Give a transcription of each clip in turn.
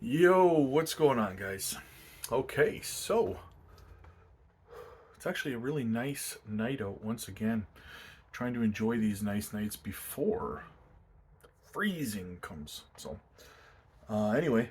Yo, what's going on, guys? Okay, so it's actually a really nice night out once again. Trying to enjoy these nice nights before freezing comes. Anyway,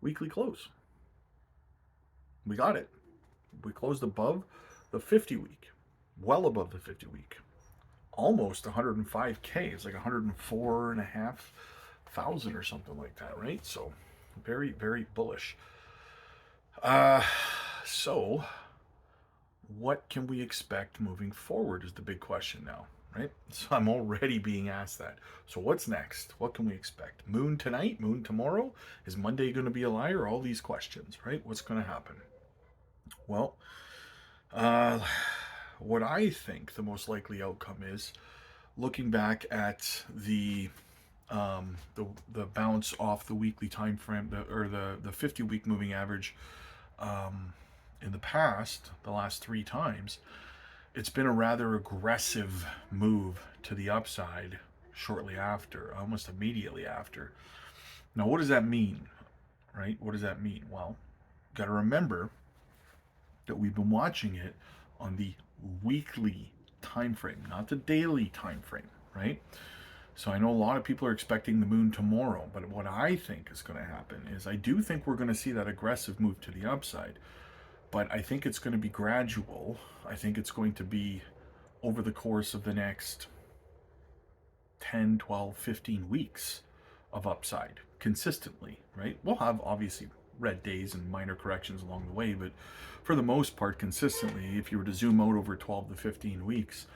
weekly close. We got it. We closed above the 50 week, well above the 50 week, almost 105K. It's like 104 and a half thousand or something like that, right? So, very, very bullish. Uh, so what can we expect moving forward is the big question now, right? So I'm already being asked that. So what's next? What can we expect? Moon tonight? Moon tomorrow? Is Monday going to be a liar? All these questions, right? What's going to happen? Well, uh, what I think the most likely outcome is, looking back at the bounce off the weekly time frame, the 50-week moving average, um, in the past, the last three times, it's been a rather aggressive move to the upside shortly after, almost immediately after. Now, what does that mean, right? What does that mean? Well, got to remember that we've been watching it on the weekly time frame, not the daily time frame, right? So I know a lot of people are expecting the moon tomorrow, but what I think is going to happen is I do think we're going to see that aggressive move to the upside, but I think it's going to be gradual. I think it's going to be over the course of the next 10, 12, 15 weeks of upside consistently, right? We'll have obviously red days and minor corrections along the way, but for the most part, consistently, if you were to zoom out over 12 to 15 weeks,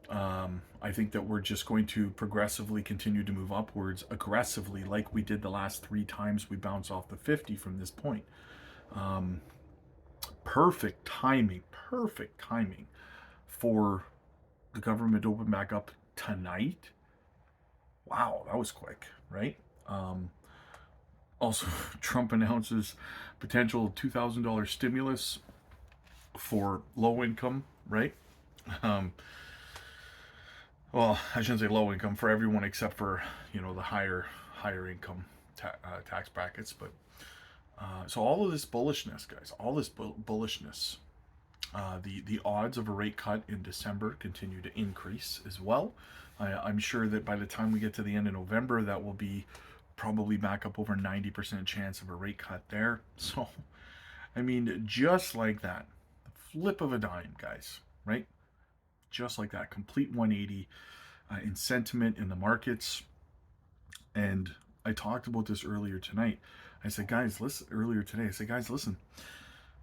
I think that we're just going to progressively continue to move upwards aggressively, like we did the last three times we bounce off the 50 from this point. Um, perfect timing for the government to open back up tonight. Wow, that was quick, right? Um, Also, Trump announces potential $2,000 stimulus for low income, right? Um, well, I shouldn't say low income, for everyone except for the higher income tax brackets. But so all of this bullishness, guys, all this bullishness. The odds of a rate cut in December continue to increase as well. I'm sure that by the time we get to the end of November, that will be probably back up over 90% chance of a rate cut there. So, I mean, just like that, the flip of a dime, guys, right? Just like that, complete 180 in sentiment in the markets. And I talked about this earlier tonight. I said, guys, listen, earlier today, I said, guys, listen,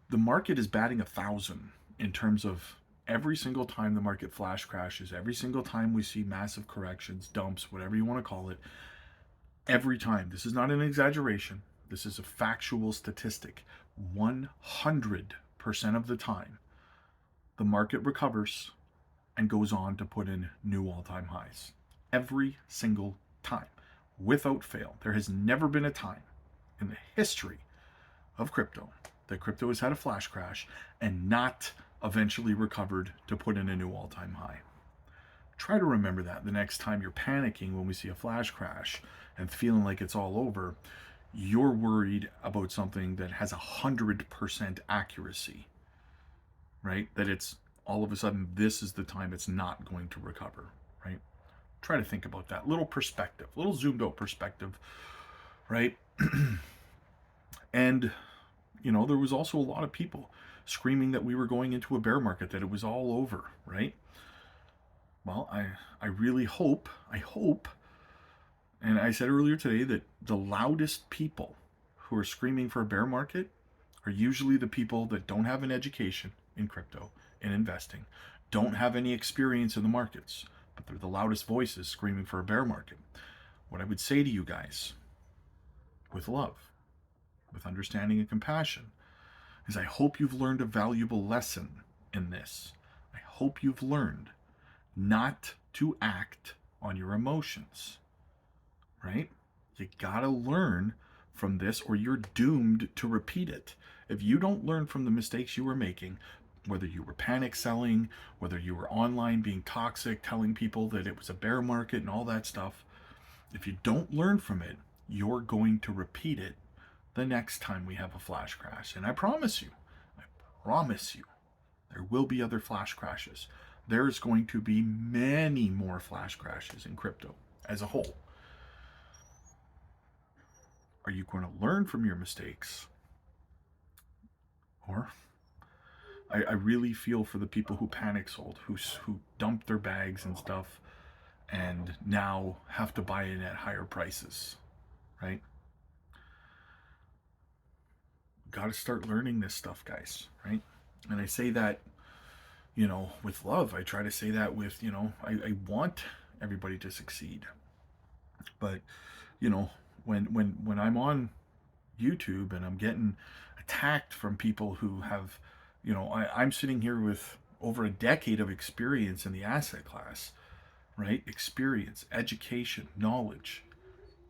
the market is batting 1,000 in terms of every single time the market flash crashes, every single time we see massive corrections, dumps, whatever you want to call it, every time. This is not an exaggeration. This is a factual statistic. 100% of the time, the market recovers and goes on to put in new all-time highs. Every single time, without fail. There has never been a time in the history of crypto that crypto has had a flash crash and not eventually recovered to put in a new all-time high. Try to remember that the next time you're panicking when we see a flash crash and feeling like it's all over. You're worried about something that has 100% accuracy, right? That it's all of a sudden this is the time it's not going to recover, right? Try to think about that little perspective, little zoomed out perspective, right? And there was also a lot of people screaming that we were going into a bear market, that it was all over, right? Well, I really hope, and I said earlier today that the loudest people who are screaming for a bear market are usually the people that don't have an education in crypto and investing, don't have any experience in the markets, but they're the loudest voices screaming for a bear market. What I would say to you guys, with love, with understanding and compassion, is I hope you've learned a valuable lesson in this. I hope you've learned not to act on your emotions, right? You gotta learn from this or you're doomed to repeat it. If you don't learn from the mistakes you were making, whether you were panic selling, whether you were online being toxic, telling people that it was a bear market and all that stuff, if you don't learn from it, you're going to repeat it the next time we have a flash crash. And I promise you, there will be other flash crashes. There's going to be many more flash crashes in crypto as a whole. Are you going to learn from your mistakes? Or I really feel for the people who panic sold, who dumped their bags and stuff, and now have to buy in at higher prices, right? Got to start learning this stuff, guys, right? And I say that, with love. I try to say that with, I want everybody to succeed. But, when I'm on YouTube and I'm getting attacked from people who have, I'm sitting here with over a decade of experience in the asset class, right? Experience, education, knowledge.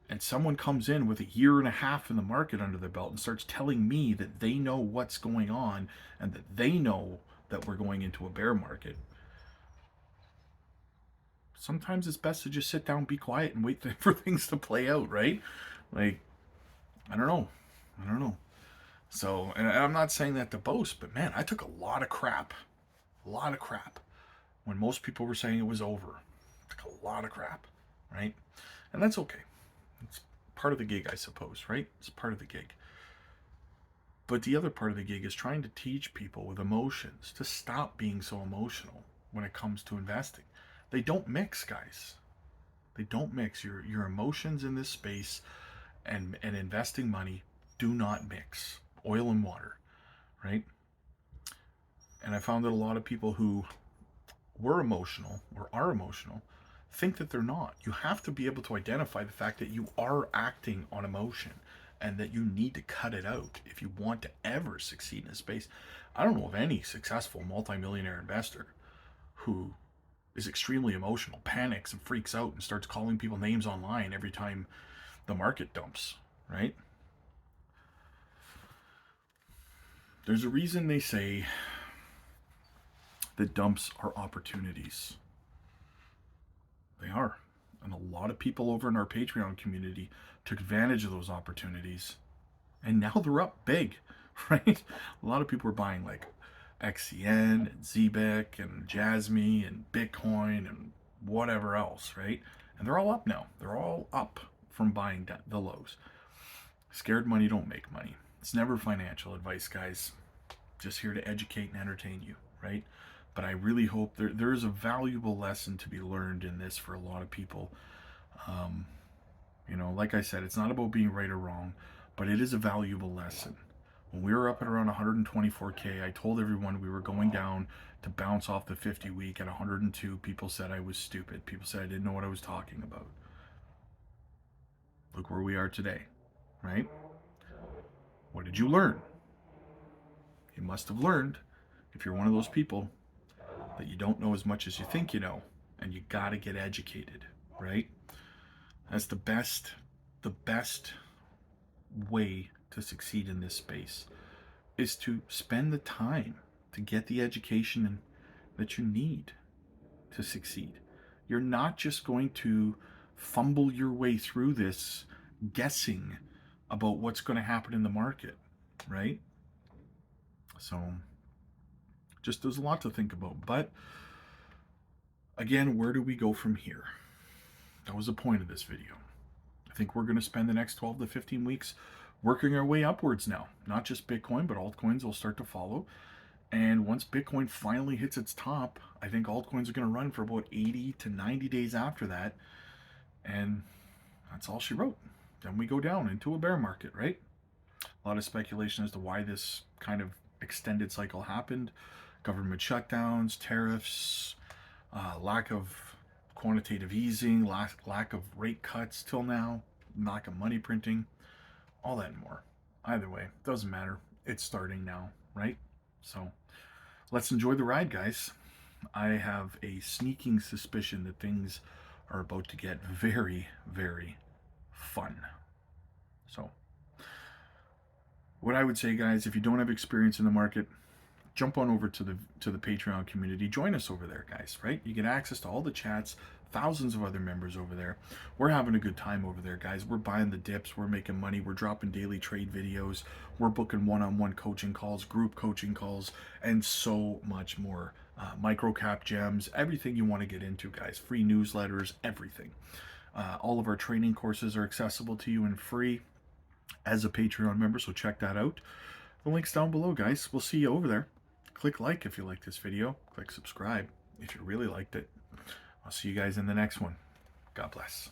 And someone comes in with a year and a half in the market under their belt and starts telling me that they know what's going on and that they know that we're going into a bear market. Sometimes it's best to just sit down, be quiet, and wait for things to play out, right? Like, I don't know. I don't know. So, and I'm not saying that to boast, but man, I took a lot of crap. A lot of crap. When most people were saying it was over. I took a lot of crap, right? And that's okay. It's part of the gig, I suppose, right? It's part of the gig. But the other part of the gig is trying to teach people with emotions to stop being so emotional when it comes to investing. They don't mix, guys. They don't mix. Your emotions in this space and investing money do not mix. Oil and water, right? And I found that a lot of people who were emotional or are emotional think that they're not. You have to be able to identify the fact that you are acting on emotion and that you need to cut it out if you want to ever succeed in a space. I don't know of any successful multimillionaire investor who is extremely emotional, panics and freaks out and starts calling people names online every time the market dumps, right? There's a reason they say that dumps are opportunities. They are. And a lot of people over in our Patreon community took advantage of those opportunities. And now they're up big, right? A lot of people are buying like XCN and ZBIC and Jasmy and Bitcoin and whatever else, right? And they're all up now. They're all up from buying the lows. Scared money don't make money. It's never financial advice, guys. Just here to educate and entertain you, right? But I really hope there is a valuable lesson to be learned in this for a lot of people. Like I said, it's not about being right or wrong, but it is a valuable lesson. When we were up at around 124K, I told everyone we were going down to bounce off the 50 week at 102. People said I was stupid. People said I didn't know what I was talking about. Look where we are today, right? What did you learn? You must have learned, if you're one of those people, that you don't know as much as you think you know, and you got to get educated, right? That's the best way to succeed in this space is to spend the time to get the education that you need to succeed. You're not just going to fumble your way through this guessing about what's going to happen in the market, right? So just there's a lot to think about. But again, where do we go from here? That was the point of this video. I think we're going to spend the next 12 to 15 weeks working our way upwards now. Not just Bitcoin, but altcoins will start to follow. And once Bitcoin finally hits its top, I think altcoins are going to run for about 80 to 90 days after that. And that's all she wrote. Then we go down into a bear market, right? A lot of speculation as to why this kind of extended cycle happened. Government shutdowns, tariffs, lack of quantitative easing, lack of rate cuts till now, lack of money printing, all that and more. Either way, doesn't matter. It's starting now, right? So let's enjoy the ride, guys. I have a sneaking suspicion that things are about to get very, very fun. So what I would say, guys, if you don't have experience in the market, jump on over to the Patreon community. Join us over there, guys. Right? You get access to all the chats. Thousands of other members over there. We're having a good time over there, guys. We're buying the dips. We're making money. We're dropping daily trade videos. We're booking one-on-one coaching calls, group coaching calls, and so much more. Micro cap gems, everything you want to get into, guys. Free newsletters, everything. All of our training courses are accessible to you and free as a Patreon member, so check that out. The link's down below, guys. We'll see you over there. Click like if you like this video. Click subscribe if you really liked it. I'll see you guys in the next one. God bless.